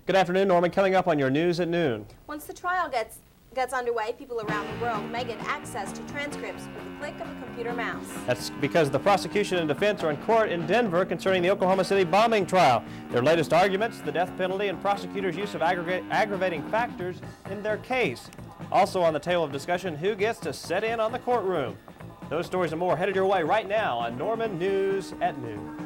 Good afternoon, Norman. Coming up on your news at noon. Once the trial gets underway, people around the world may get access to transcripts with a click of a computer mouse. That's because the prosecution and defense are in court in Denver concerning the Oklahoma City bombing trial. Their latest arguments, the death penalty and prosecutors' use of aggravating factors in their case. Also on the table of discussion, who gets to sit in on the courtroom. Those stories and more headed your way right now on Norman News at Noon.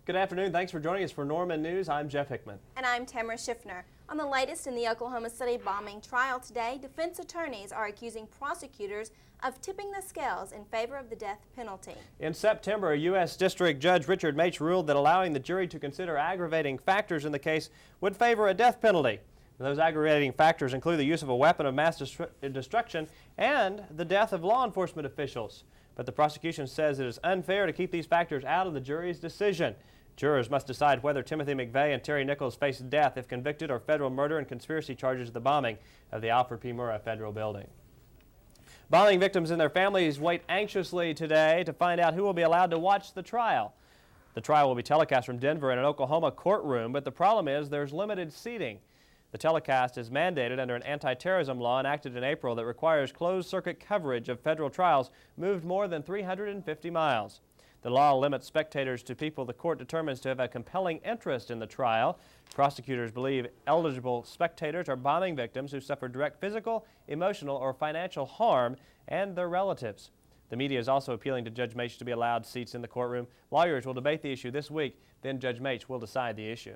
Good afternoon. Thanks for joining us for Norman News. I'm Jeff Hickman. And I'm Tamara Schiffner. On the latest in the Oklahoma City bombing trial today, defense attorneys are accusing prosecutors of tipping the scales in favor of the death penalty. In September, U.S. District Judge Richard Maich ruled that allowing the jury to consider aggravating factors in the case would favor a death penalty. Those aggravating factors include the use of a weapon of mass destruction and the death of law enforcement officials. But the prosecution says it is unfair to keep these factors out of the jury's decision. Jurors must decide whether Timothy McVeigh and Terry Nichols face death if convicted or federal murder and conspiracy charges of the bombing of the Alfred P. Murrah Federal Building. Bombing victims and their families wait anxiously today to find out who will be allowed to watch the trial. The trial will be telecast from Denver in an Oklahoma courtroom, but the problem is there's limited seating. The telecast is mandated under an anti-terrorism law enacted in April that requires closed-circuit coverage of federal trials moved more than 350 miles. The law limits spectators to people the court determines to have a compelling interest in the trial. Prosecutors believe eligible spectators are bombing victims who suffered direct physical, emotional, or financial harm and their relatives. The media is also appealing to Judge Maich to be allowed seats in the courtroom. Lawyers will debate the issue this week, then Judge Maich will decide the issue.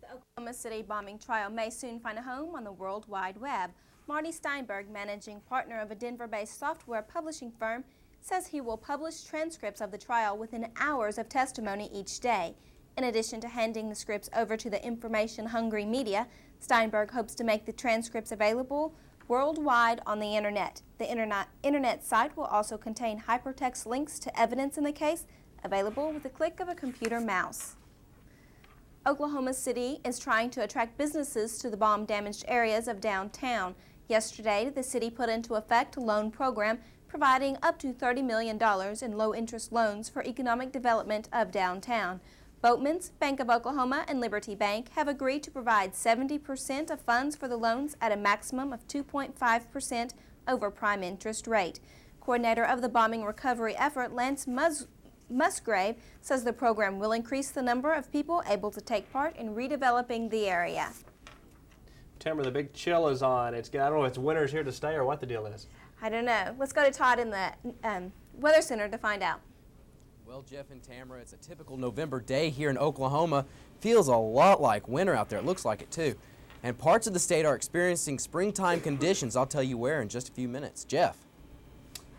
The Oklahoma City bombing trial may soon find a home on the World Wide Web. Marty Steinberg, managing partner of a Denver-based software publishing firm, says he will publish transcripts of the trial within hours of testimony each day. In addition to handing the scripts over to the information-hungry media, Steinberg hopes to make the transcripts available worldwide on the Internet. The Internet site will also contain hypertext links to evidence in the case, available with a click of a computer mouse. Oklahoma City is trying to attract businesses to the bomb-damaged areas of downtown. Yesterday, the city put into effect a loan program providing up to $30 million in low-interest loans for economic development of downtown. Boatman's, Bank of Oklahoma, and Liberty Bank have agreed to provide 70% of funds for the loans at a maximum of 2.5% over prime interest rate. Coordinator of the bombing recovery effort, Lance Musgrave, says the program will increase the number of people able to take part in redeveloping the area. Tamara, the big chill is on. I don't know if it's winter's here to stay or what the deal is. I don't know. Let's go to Todd in the Weather Center to find out. Well, Jeff and Tamara, it's a typical November day here in Oklahoma. Feels a lot like winter out there. It looks like it, too. And parts of the state are experiencing springtime conditions. I'll tell you where in just a few minutes. Jeff.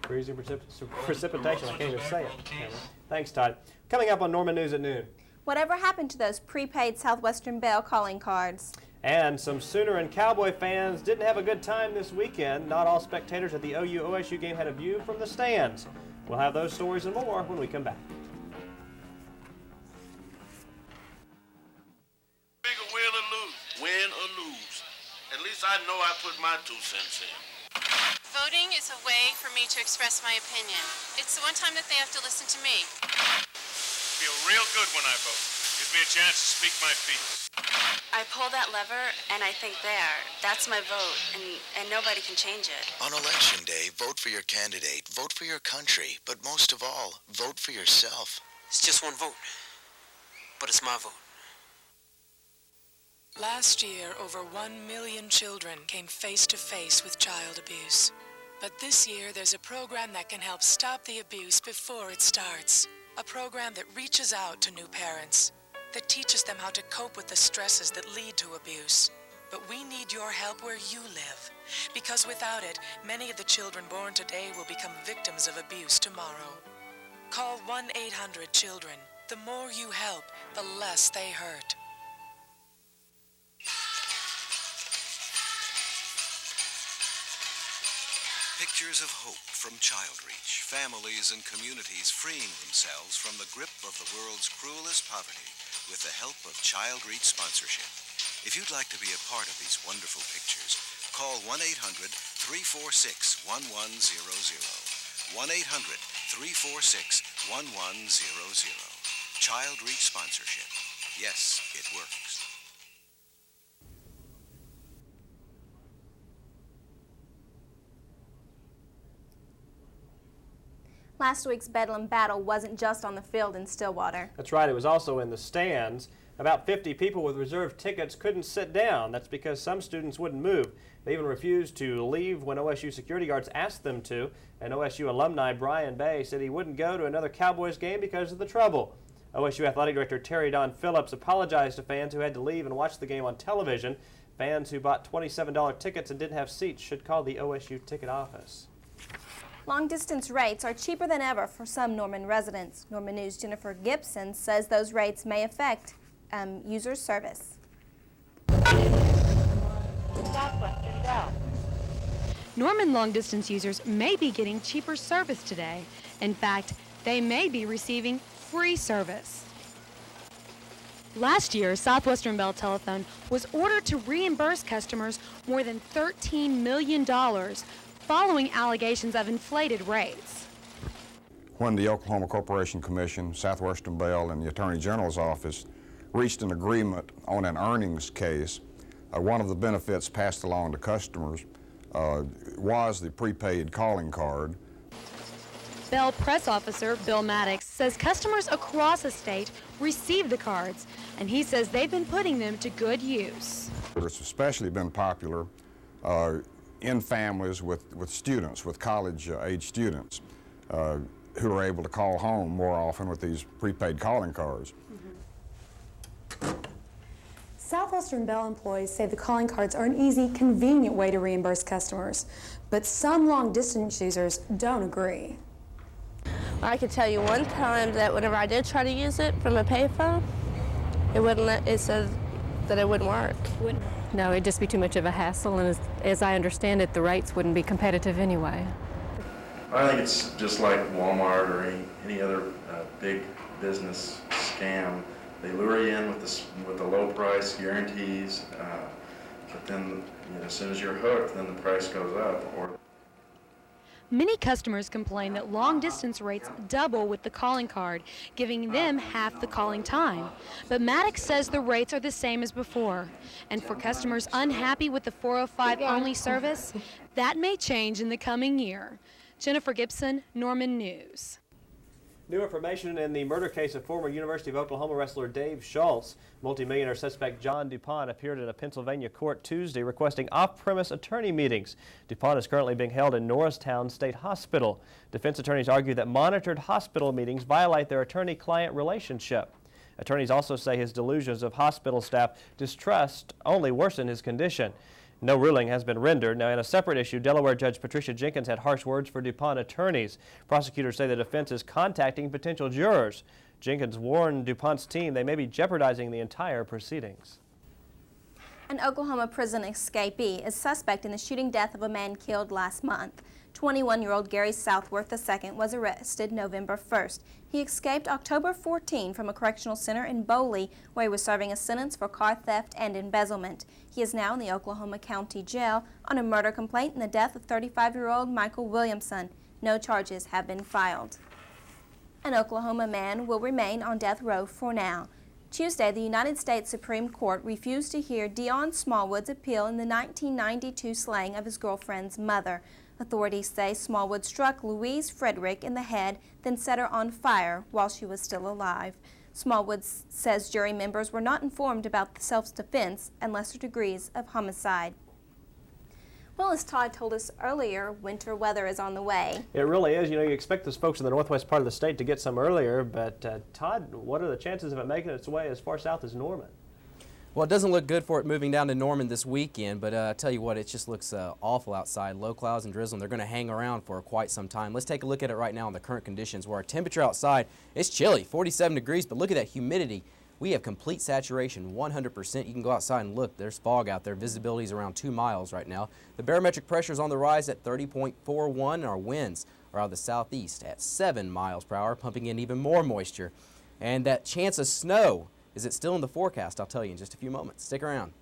Freezing precipitation. I can't even say it. Tamara. Thanks, Todd. Coming up on Norman News at noon. Whatever happened to those prepaid Southwestern Bell calling cards? And some Sooner and Cowboy fans didn't have a good time this weekend. Not all spectators at the OU-OSU game had a view from the stands. We'll have those stories and more when we come back. Big or win or lose. At least I know I put my 2 cents in. Voting is a way for me to express my opinion. It's the one time that they have to listen to me. Feel real good when I vote. Gives me a chance to speak my piece. I pull that lever and I think that's my vote, and nobody can change it. On Election Day, vote for your candidate, vote for your country, but most of all, vote for yourself. It's just one vote, but it's my vote. Last year, over 1 million children came face to face with child abuse. But this year, there's a program that can help stop the abuse before it starts. A program that reaches out to new parents, that teaches them how to cope with the stresses that lead to abuse. But we need your help where you live, because without it, many of the children born today will become victims of abuse tomorrow. Call 1-800-CHILDREN. The more you help, the less they hurt. Pictures of hope from Childreach, families and communities freeing themselves from the grip of the world's cruelest poverty with the help of Childreach sponsorship. If you'd like to be a part of these wonderful pictures, call 1-800-346-1100. 1-800-346-1100. Childreach sponsorship. Yes, it works. Last week's Bedlam battle wasn't just on the field in Stillwater. That's right, it was also in the stands. About 50 people with reserved tickets couldn't sit down. That's because some students wouldn't move. They even refused to leave when OSU security guards asked them to. And OSU alumni Brian Bay said he wouldn't go to another Cowboys game because of the trouble. OSU Athletic Director Terry Don Phillips apologized to fans who had to leave and watch the game on television. Fans who bought $27 tickets and didn't have seats should call the OSU ticket office. Long-distance rates are cheaper than ever for some Norman residents. Norman News' Jennifer Gibson says those rates may affect user service. Norman long-distance users may be getting cheaper service today. In fact, they may be receiving free service. Last year, Southwestern Bell Telephone was ordered to reimburse customers more than $13 million following allegations of inflated rates. When the Oklahoma Corporation Commission, Southwestern Bell, and the Attorney General's office reached an agreement on an earnings case, one of the benefits passed along to customers was the prepaid calling card. Bell press officer Bill Maddox says customers across the state receive the cards, and he says they've been putting them to good use. It's especially been popular in families with students, with college-age students, who are able to call home more often with these prepaid calling cards. Southwestern Bell employees say the calling cards are an easy, convenient way to reimburse customers, but some long-distance users don't agree. I could tell you one time that whenever I did try to use it from a payphone, it said that it wouldn't work. No, it'd just be too much of a hassle, and as I understand it, the rates wouldn't be competitive anyway. I think it's just like Walmart or any other big business scam. They lure you in with the low price guarantees, but then as soon as you're hooked, then the price goes up. Many customers complain that long-distance rates double with the calling card, giving them half the calling time. But Maddox says the rates are the same as before. And for customers unhappy with the 405-only service, that may change in the coming year. Jennifer Gibson, Norman News. New information in the murder case of former University of Oklahoma wrestler Dave Schultz. Multimillionaire suspect John DuPont appeared in a Pennsylvania court Tuesday requesting off-premise attorney meetings. DuPont is currently being held in Norristown State Hospital. Defense attorneys argue that monitored hospital meetings violate their attorney-client relationship. Attorneys also say his delusions of hospital staff distrust only worsen his condition. No ruling has been rendered. Now, in a separate issue, Delaware Judge Patricia Jenkins had harsh words for DuPont attorneys. Prosecutors say the defense is contacting potential jurors. Jenkins warned DuPont's team they may be jeopardizing the entire proceedings. An Oklahoma prison escapee is suspect in the shooting death of a man killed last month. 21-year-old Gary Southworth II was arrested November 1st. He escaped October 14 from a correctional center in Boley, where he was serving a sentence for car theft and embezzlement. He is now in the Oklahoma County Jail on a murder complaint in the death of 35-year-old Michael Williamson. No charges have been filed. An Oklahoma man will remain on death row for now. Tuesday, the United States Supreme Court refused to hear Dion Smallwood's appeal in the 1992 slaying of his girlfriend's mother. Authorities say Smallwood struck Louise Frederick in the head, then set her on fire while she was still alive. Smallwood says jury members were not informed about the self-defense and lesser degrees of homicide. Well, as Todd told us earlier, winter weather is on the way. It really is. You know, you expect those folks in the northwest part of the state to get some earlier, but Todd, what are the chances of it making its way as far south as Norman? Well, it doesn't look good for it moving down to Norman this weekend, but I tell you what, it just looks awful outside. Low clouds and drizzle, and they're going to hang around for quite some time. Let's take a look at it right now in the current conditions where our temperature outside is chilly, 47 degrees, but look at that humidity. We have complete saturation, 100%. You can go outside and look. There's fog out there. Visibility is around 2 miles right now. The barometric pressure is on the rise at 30.41, and our winds are out of the southeast at 7 miles per hour, pumping in even more moisture. And that chance of snow, is it still in the forecast? I'll tell you in just a few moments. Stick around.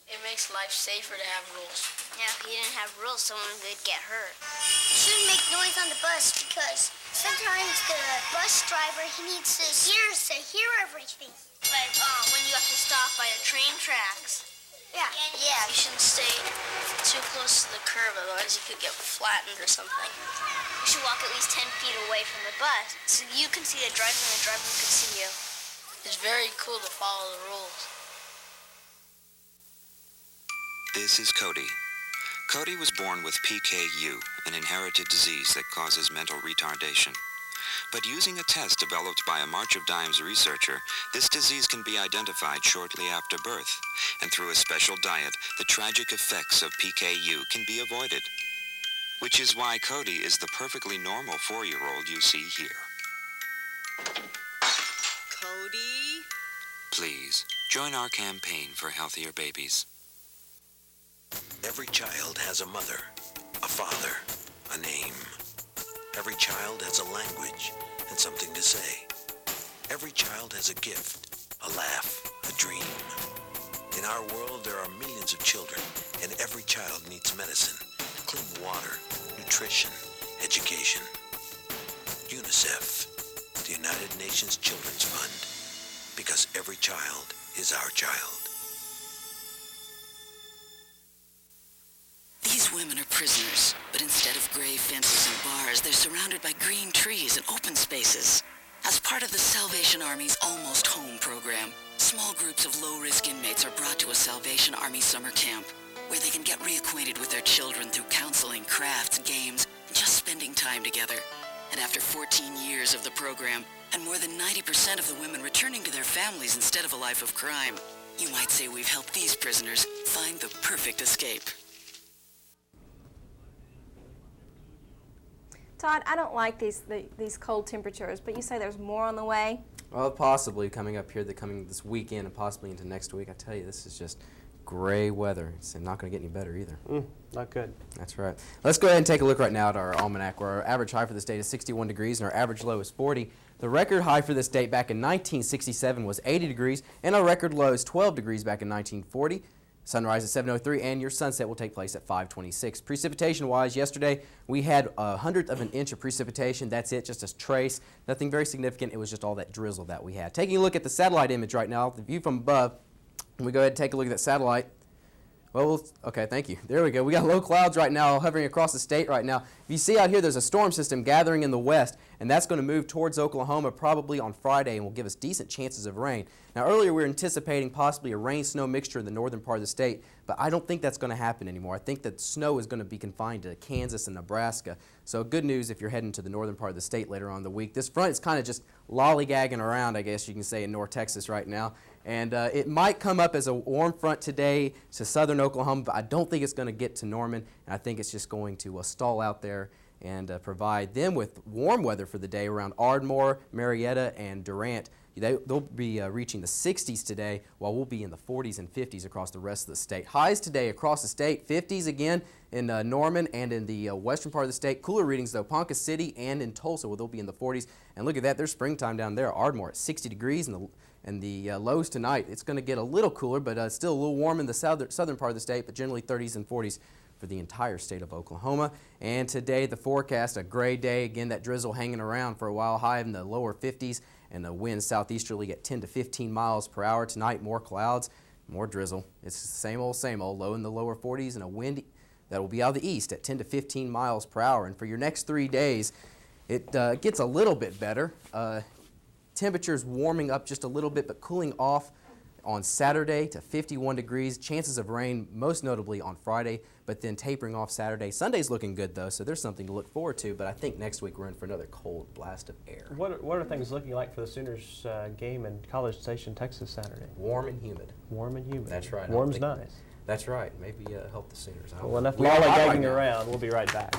It makes life safer to have rules. Yeah, if you didn't have rules, someone would get hurt. You shouldn't make noise on the bus because sometimes the bus driver, he needs to hear everything. Like when you have to stop by the train tracks. Yeah. You shouldn't stay too close to the curb, otherwise you could get flattened or something. You should walk at least 10 feet away from the bus so you can see the driver and the driver can see you. It's very cool to follow the rules. This is Cody. Cody was born with PKU, an inherited disease that causes mental retardation. But using a test developed by a March of Dimes researcher, this disease can be identified shortly after birth. And through a special diet, the tragic effects of PKU can be avoided. Which is why Cody is the perfectly normal 4-year-old you see here. Cody? Please, join our campaign for healthier babies. Every child has a mother, a father, a name. Every child has a language and something to say. Every child has a gift, a laugh, a dream. In our world, there are millions of children, and every child needs medicine, clean water, nutrition, education. UNICEF, the United Nations Children's Fund, because every child is our child. These women are prisoners, but instead of gray fences and bars, they're surrounded by green trees and open spaces. As part of the Salvation Army's Almost Home program, small groups of low-risk inmates are brought to a Salvation Army summer camp, where they can get reacquainted with their children through counseling, crafts, games, and just spending time together. And after 14 years of the program, and more than 90% of the women returning to their families instead of a life of crime, you might say we've helped these prisoners find the perfect escape. Todd, I don't like these cold temperatures, but you say there's more on the way? Well, possibly coming up here, coming this weekend and possibly into next week. I tell you, this is just gray weather. It's not going to get any better either. Not good. That's right. Let's go ahead and take a look right now at our almanac, where our average high for this date is 61 degrees and our average low is 40. The record high for this date back in 1967 was 80 degrees, and our record low is 12 degrees back in 1940. Sunrise at 7:03, and your sunset will take place at 5:26. Precipitation-wise, yesterday we had 1/100 of an inch of precipitation. That's it, just a trace. Nothing very significant. It was just all that drizzle that we had. Taking a look at the satellite image right now, the view from above, when we go ahead and take a look at that satellite. Well, okay, thank you. There we go. We got low clouds right now hovering across the state right now. If you see out here, there's a storm system gathering in the west, and that's going to move towards Oklahoma probably on Friday and will give us decent chances of rain. Now, earlier we were anticipating possibly a rain-snow mixture in the northern part of the state, but I don't think that's going to happen anymore. I think that snow is going to be confined to Kansas and Nebraska. So good news if you're heading to the northern part of the state later on in the week. This front is kind of just lollygagging around, I guess you can say, in North Texas right now. And it might come up as a warm front today to southern Oklahoma, but I don't think it's going to get to Norman. And I think it's just going to stall out there and provide them with warm weather for the day around Ardmore, Marietta, and Durant. They'll be reaching the 60s today, while we'll be in the 40s and 50s across the rest of the state. Highs today across the state, 50s again in Norman and in the western part of the state. Cooler readings, though, Ponca City and in Tulsa, where they'll be in the 40s. And look at that, there's springtime down there. Ardmore at 60 degrees, and the lows tonight. It's going to get a little cooler, but still a little warm in the southern part of the state, but generally 30s and 40s for the entire state of Oklahoma. And today, the forecast, a gray day. Again, that drizzle hanging around for a while, high in the lower 50s, and the wind southeasterly at 10 to 15 miles per hour. Tonight, more clouds, more drizzle. It's the same old, low in the lower 40s, and a wind that will be out of the east at 10 to 15 miles per hour. And for your next 3 days, it gets a little bit better. Temperatures warming up just a little bit, but cooling off on Saturday to 51 degrees. Chances of rain most notably on Friday, but then tapering off Saturday. Sunday's looking good though, so there's something to look forward to, but I think next week we're in for another cold blast of air. What are things looking like for the Sooners game in College Station, Texas Saturday? Warm and humid. Warm and humid. That's right. Warm's nice. That's right. Maybe help the Sooners. Well, enough lollygagging around. We'll be right back.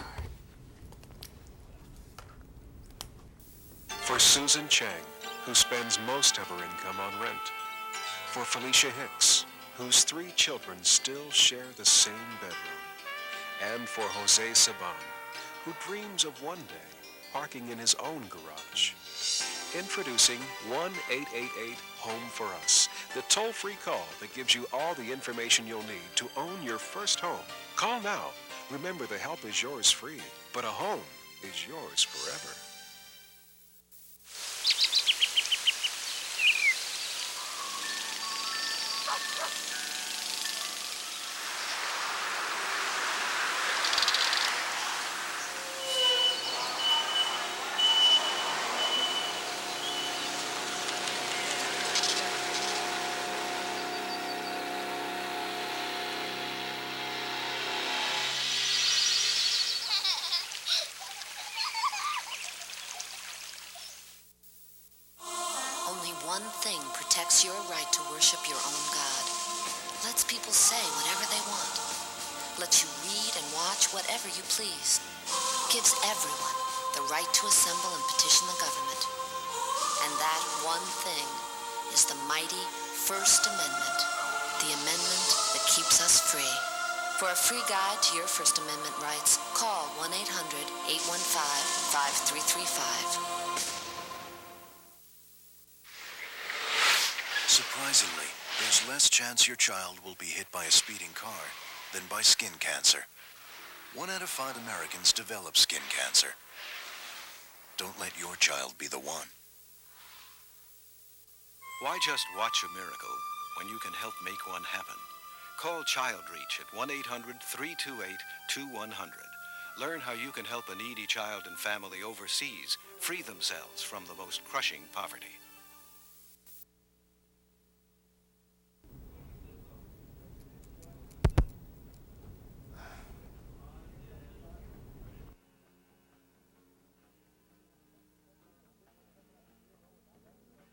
For Susan Chang, who spends most of her income on rent. For Felicia Hicks, whose 3 children still share the same bedroom. And for Jose Saban, who dreams of one day parking in his own garage. Introducing 1-888-HOME for Us, the toll-free call that gives you all the information you'll need to own your first home. Call now. Remember, the help is yours free, but a home is yours forever. One thing protects your right to worship your own God. Lets people say whatever they want. Lets you read and watch whatever you please. Gives everyone the right to assemble and petition the government. And that one thing is the mighty First Amendment, the amendment that keeps us free. For a free guide to your First Amendment rights, call 1-800-815-5335. Surprisingly, there's less chance your child will be hit by a speeding car than by skin cancer. 1 out of 5 Americans develop skin cancer. Don't let your child be the one. Why just watch a miracle when you can help make one happen? Call Child Reach at 1-800-328-2100. Learn how you can help a needy child and family overseas free themselves from the most crushing poverty.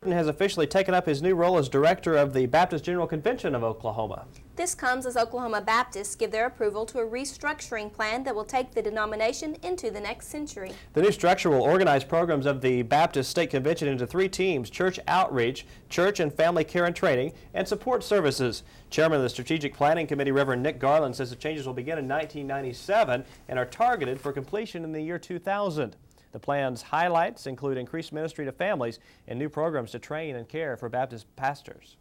Has officially taken up his new role as director of the Baptist General Convention of Oklahoma. This comes as Oklahoma Baptists give their approval to a restructuring plan that will take the denomination into the next century. The new structure will organize programs of the Baptist State Convention into 3 teams: church outreach, church and family care and training, and support services. Chairman of the Strategic Planning Committee, Reverend Nick Garland, says the changes will begin in 1997 and are targeted for completion in the year 2000. The plan's highlights include increased ministry to families and new programs to train and care for Baptist pastors.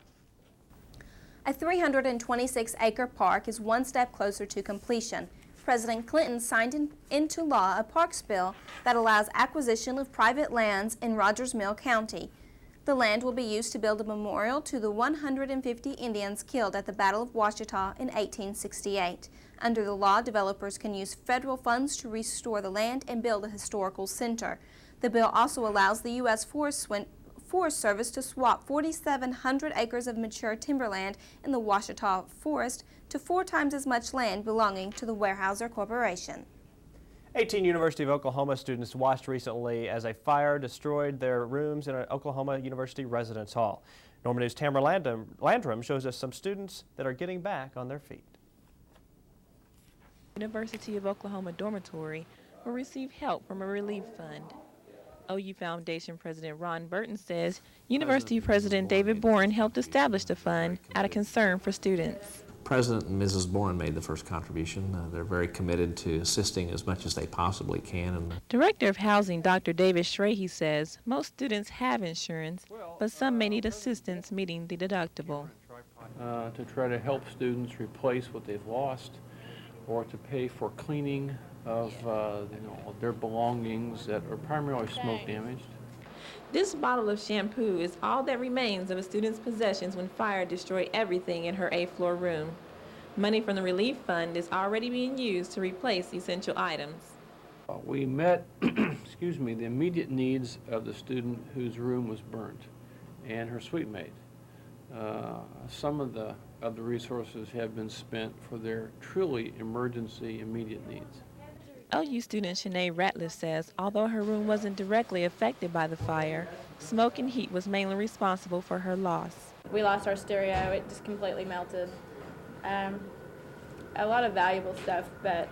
A 326-acre park is one step closer to completion. President Clinton signed into law a parks bill that allows acquisition of private lands in Rogers Mill County. The land will be used to build a memorial to the 150 Indians killed at the Battle of Ouachita in 1868. Under the law, developers can use federal funds to restore the land and build a historical center. The bill also allows the U.S. Forest Service to swap 4,700 acres of mature timberland in the Ouachita Forest to 4 times as much land belonging to the Weyerhaeuser Corporation. 18 University of Oklahoma students watched recently as a fire destroyed their rooms in an Oklahoma University residence hall. Norman News' Tamara Landrum shows us some students that are getting back on their feet. University of Oklahoma dormitory will receive help from a relief fund. OU Foundation President Ron Burton says University President David Bourne helped establish the fund out of concern for students. President and Mrs. Bourne made the first contribution. They're very committed to assisting as much as they possibly can. Director of Housing Dr. David Schrahe says most students have insurance, but some may need assistance meeting the deductible. To try to help students replace what they've lost, or to pay for cleaning of their belongings that are primarily smoke damaged. This bottle of shampoo is all that remains of a student's possessions when fire destroyed everything in her A-floor room. Money from the relief fund is already being used to replace essential items. We met the immediate needs of the student whose room was burnt and her suite mate. some of the resources have been spent for their truly emergency immediate needs. OU student Shanae Ratliff says although her room wasn't directly affected by the fire, smoke and heat was mainly responsible for her loss. We lost our stereo. It just completely melted. A lot of valuable stuff, but,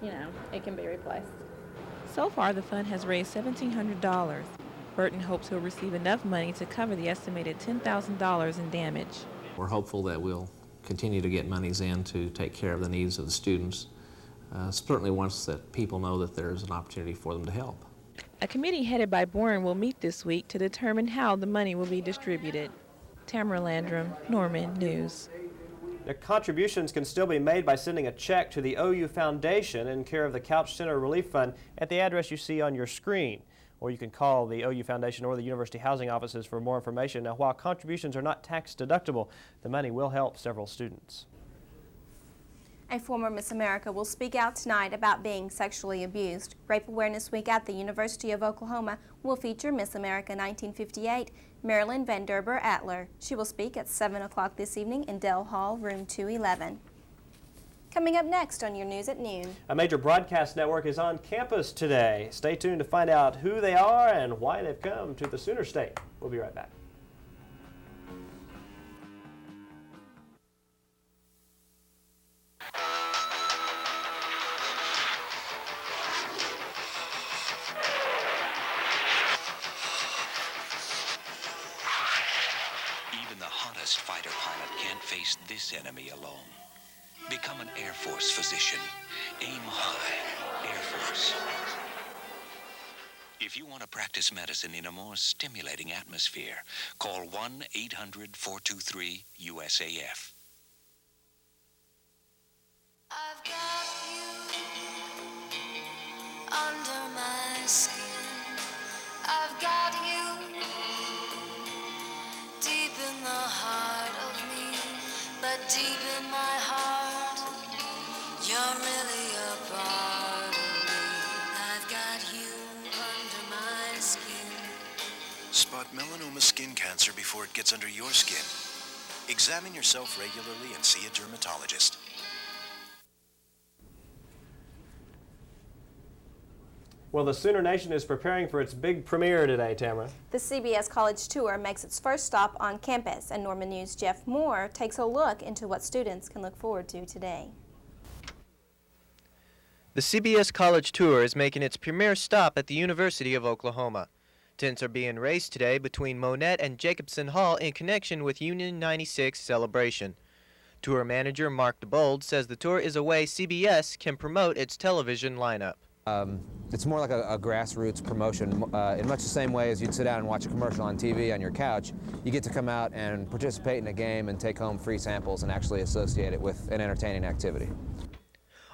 you know, it can be replaced. So far, the fund has raised $1,700. Burton hopes he'll receive enough money to cover the estimated $10,000 in damage. We're hopeful that we'll continue to get monies in to take care of the needs of the students, certainly once that people know that there's an opportunity for them to help. A committee headed by Boren will meet this week to determine how the money will be distributed. Tamara Landrum, Norman News. The contributions can still be made by sending a check to the OU Foundation in care of the Couch Center Relief Fund at the address you see on your screen. Or you can call the OU Foundation or the University Housing Offices for more information. Now, while contributions are not tax deductible, the money will help several students. A former Miss America will speak out tonight about being sexually abused. Rape Awareness Week at the University of Oklahoma will feature Miss America 1958, Marilyn Van Derber Atler. She will speak at 7 o'clock this evening in Dell Hall, room 211. Coming up next on your News at Noon. A major broadcast network is on campus today. Stay tuned to find out who they are and why they've come to the Sooner State. We'll be right back. Fighter pilot can't face this enemy alone. Become an Air Force physician. Aim high. Air Force. If you want to practice medicine in a more stimulating atmosphere, call 1-800-423-USAF. I've got you under my skin. I've got you deep in the heart of me, but deep in my heart, you're really a part of me. I've got you under my skin. Spot melanoma skin cancer before it gets under your skin. Examine yourself regularly and see a dermatologist. Well, the Sooner Nation is preparing for its big premiere today, Tamara. The CBS College Tour makes its first stop on campus, and Norman News' Jeff Moore takes a look into what students can look forward to today. The CBS College Tour is making its premier stop at the University of Oklahoma. Tents are being raised today between Monette and Jacobson Hall in connection with Union 96 celebration. Tour manager Mark DeBold says the tour is a way CBS can promote its television lineup. It's more like a grassroots promotion. In much the same way as you'd sit down and watch a commercial on TV on your couch, you get to come out and participate in a game and take home free samples and actually associate it with an entertaining activity.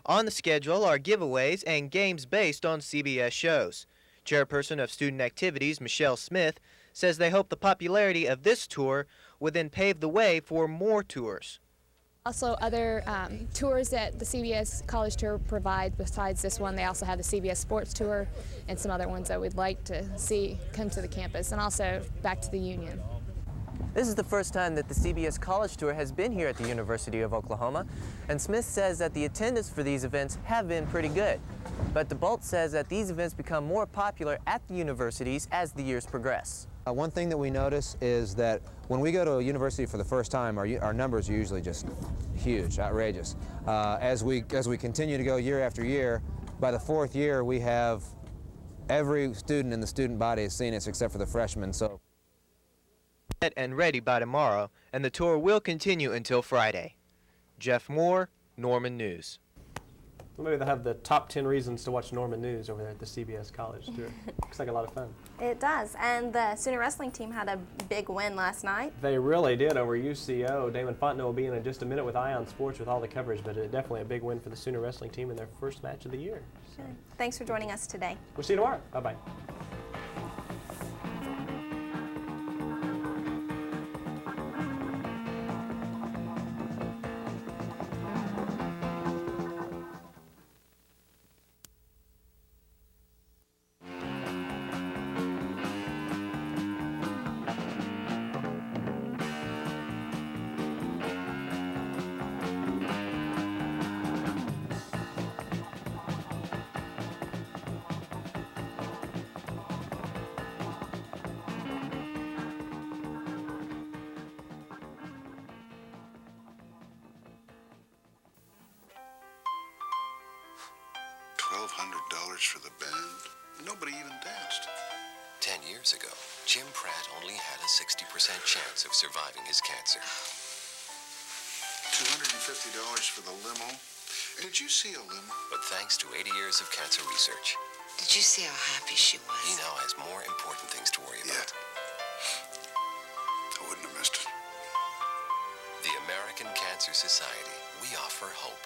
On the schedule are giveaways and games based on CBS shows. Chairperson of Student Activities, Michelle Smith, says they hope the popularity of this tour would then pave the way for more tours. Also, other tours that the CBS College Tour provides besides this one, they also have the CBS Sports Tour and some other ones that we'd like to see come to the campus, and also back to the Union. This is the first time that the CBS College Tour has been here at the University of Oklahoma, and Smith says that the attendance for these events have been pretty good. But DeBolt says that these events become more popular at the universities as the years progress. One thing that we notice is that when we go to a university for the first time, our numbers are usually just huge, outrageous. As we continue to go year after year, by the fourth year we have every student in the student body has seen us except for the freshmen. So. And ready by tomorrow, and the tour will continue until Friday. Jeff Moore, Norman News. Well, maybe they'll have the top 10 reasons to watch Norman News over there at the CBS College Tour. Looks like a lot of fun. It does, and the Sooner wrestling team had a big win last night. They really did over UCO. Damon Fontenot will be in just a minute with Ion Sports with all the coverage, but definitely a big win for the Sooner wrestling team in their first match of the year. So. Thanks for joining us today. We'll see you tomorrow. Bye-bye. $1,200 for the band? Nobody even danced. 10 years ago, Jim Pratt only had a 60% chance of surviving his cancer. $250 for the limo? Did you see a limo? But thanks to 80 years of cancer research, Did you see how happy she was? he now has more important things to worry about. I wouldn't have missed it. The American Cancer Society. We offer hope.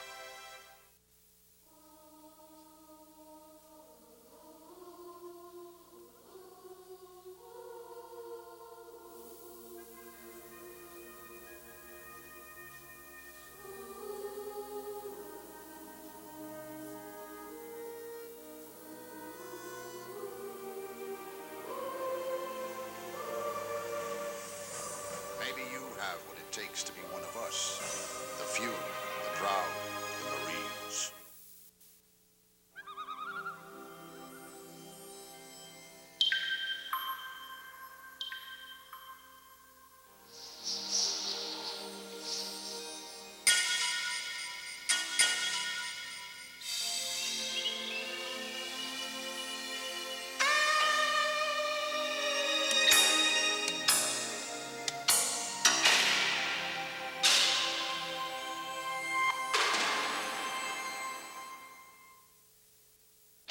Maybe you have what it takes to be one of us. The few, the proud, the Marines.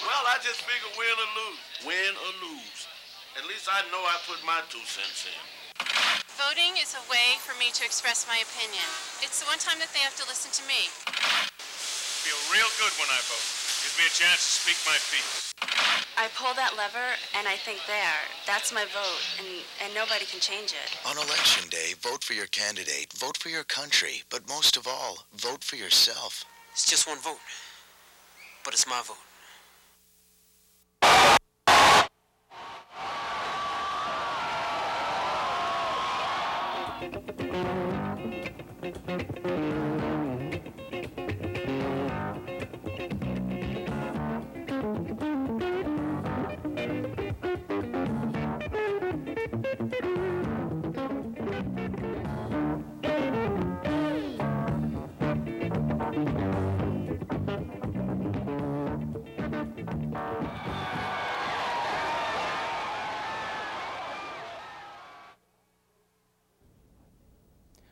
Well, I just figure win or lose. Win or lose. At least I know I put my 2 cents in. Voting is a way for me to express my opinion. It's the one time that they have to listen to me. Feel real good when I vote. Gives me a chance to speak my piece. I pull that lever and I think that's my vote, and nobody can change it. On election day, vote for your candidate, vote for your country, but most of all, vote for yourself. It's just one vote, but it's my vote.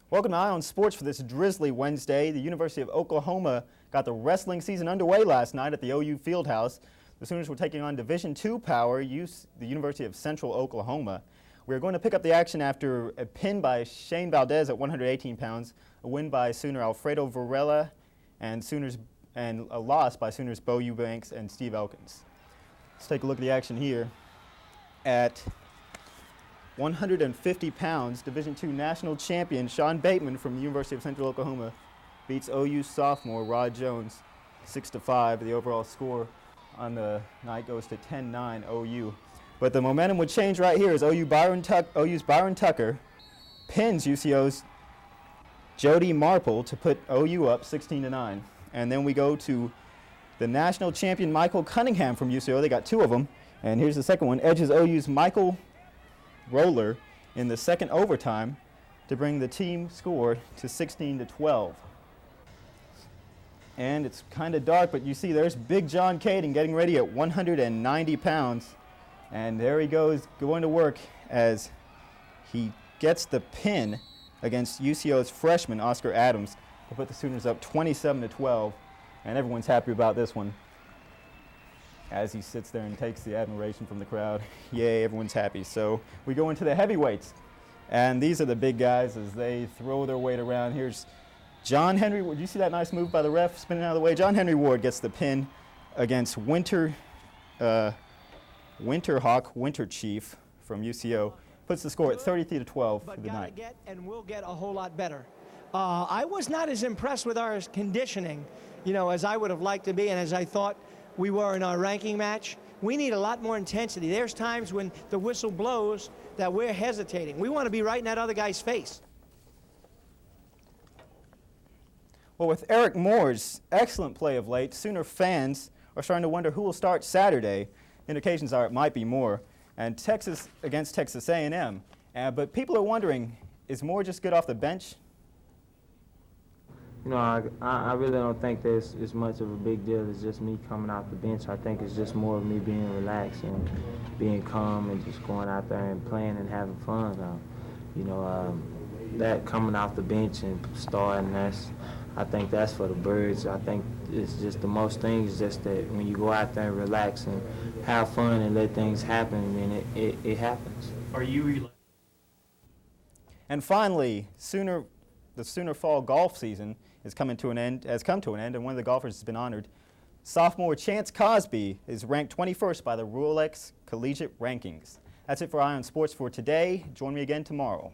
Welcome to Eye on Sports for this drizzly Wednesday. The University of Oklahoma got the wrestling season underway last night at the OU Fieldhouse. The Sooners were taking on Division II power, the University of Central Oklahoma. We are going to pick up the action after a pin by Shane Valdez at 118 pounds, a win by Sooner Alfredo Varela, and a loss by Sooners Bo Eubanks and Steve Elkins. Let's take a look at the action here. At 150 pounds, Division II national champion Sean Bateman from the University of Central Oklahoma beats OU sophomore Rod Jones 6-5. The overall score on the night goes to 10-9 OU. But the momentum would change right here as OU's Byron Tucker pins UCO's Jody Marple to put OU up 16-9. And then we go to the national champion Michael Cunningham from UCO. They got 2 of them. And here's the second one. Edges OU's Michael Roller in the second overtime to bring the team score to 16-12. And it's kind of dark, but you see there's Big John Caden getting ready at 190 pounds. And there he goes, going to work as he gets the pin against UCO's freshman Oscar Adams to put the Sooners up 27-12. And everyone's happy about this one as he sits there and takes the admiration from the crowd. Yay, everyone's happy. So we go into the heavyweights. And these are the big guys as they throw their weight around. Here's John Henry. Did you see that nice move by the ref spinning out of the way? John Henry Ward gets the pin against Winter Hawk, Winter Chief from UCO. Puts the score at 33-12 for the night. And we'll get a whole lot better. I was not as impressed with our conditioning, as I would have liked to be and as I thought we were in our ranking match. We need a lot more intensity. There's times when the whistle blows that we're hesitating. We want to be right in that other guy's face. Well, with Eric Moore's excellent play of late, Sooner fans are starting to wonder who will start Saturday. Indications are it might be Moore. And Texas against Texas A&M. But people are wondering, is Moore just good off the bench? You know, I really don't think there's as much of a big deal as just me coming off the bench. I think it's just more of me being relaxed and being calm and just going out there and playing and having fun. You know, that coming off the bench and starting, I think that's for the birds. I think it's just the most things just that when you go out there and relax and have fun and let things happen, then it happens. Are you? And finally, the Sooner Fall golf season has come to an end, and one of the golfers has been honored. Sophomore Chance Cosby is ranked 21st by the Rolex Collegiate Rankings. That's it for Eye on Sports for today. Join me again tomorrow.